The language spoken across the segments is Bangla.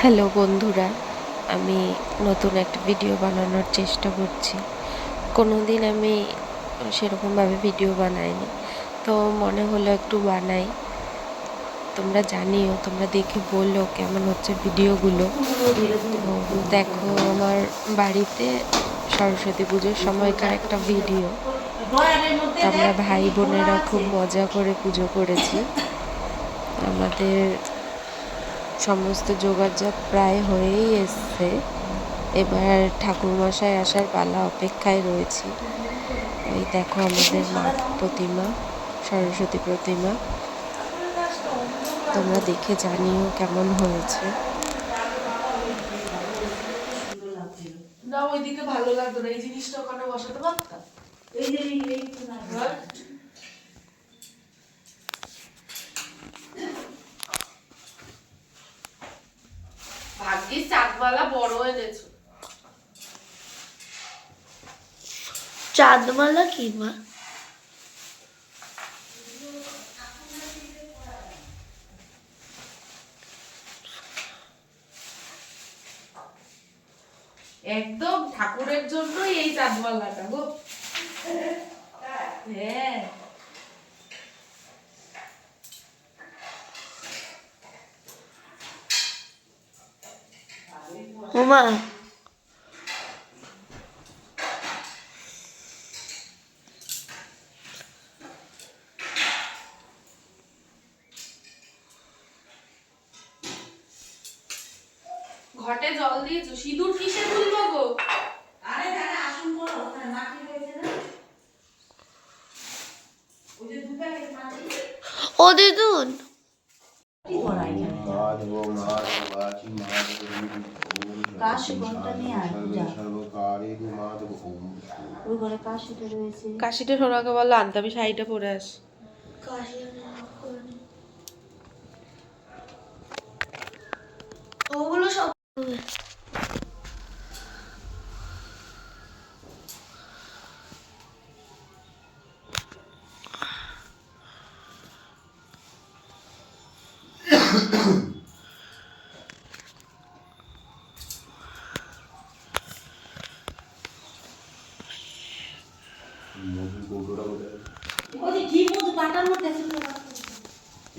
হ্যালো বন্ধুরা, আমি নতুন একটা ভিডিও বানানোর চেষ্টা করছি। কোনো দিন আমি সেরকমভাবে ভিডিও বানাইনি, তো মনে হলো একটু বানাই। তোমরা জানিও, তোমরা দেখে বললো কেমন হচ্ছে ভিডিওগুলো। তো দেখো, আমার বাড়িতে সরস্বতী পুজোর সময়কার একটা ভিডিও। আমরা ভাই বোনেরা খুব মজা করে পুজো করেছি। আমাদের সমস্ত জোগাড়জাত প্রায় হয়েই এসছে। এবার ঠাকুরমশাই আসার পালা অপেক্ষায় রয়েছি। এই দেখো আমাদের মা প্রতিমা, সরস্বতী প্রতিমা। তোমরা দেখে জানিও কেমন হয়েছে। না ওইদিকে ভালো লাগতো না, এই জিনিসটা ওখানে বসাতে পারতাম। এই যে ভাগ্যিস চাঁদমালা বড় এনেছো। চাঁদমালা কি মা? একদম ঠাকুরের জন্যই এই চাঁদমালাটা গো। হ্যাঁ, ওমা ঘটে জল দিয়েছো? সিঁদুর কিসে তুলবো গো? আরে দাদা আসুন করো, ওখানে মাটি রয়েছে না? ওই যে 2 প্যাকেট মাটি। ও দিদুন, কি করাই না? কাশি ঘন্টা নিয়ে আয় পূজা। ওই ঘরে কাশিটা রয়েছে। কাশিটা সোনাকে বললো আনতে, আমি শাড়িটা পরে আস। ওগুলো সব মধু কৌটোটা কোথায়? ওই যে কি মধু পাটার মধ্যে আছে তো।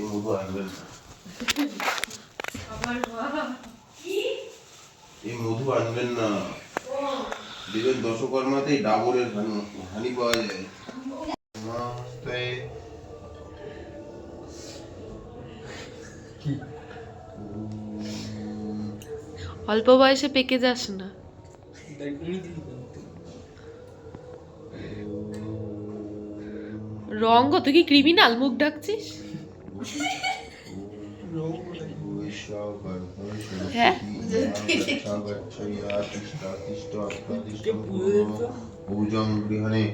এই মধু আনবেন না। এই মধু আনবেন না। দেখবেন দশকর্মাতেই ডাবরের হানি পাওয়া যায়। নমস্তে। অল্প বয়সে পেকে যাস না। রঙ তুই কি ক্রিমিনাল মুখ ডাকছিস? হ্যাঁ? ভুজং গৃহণে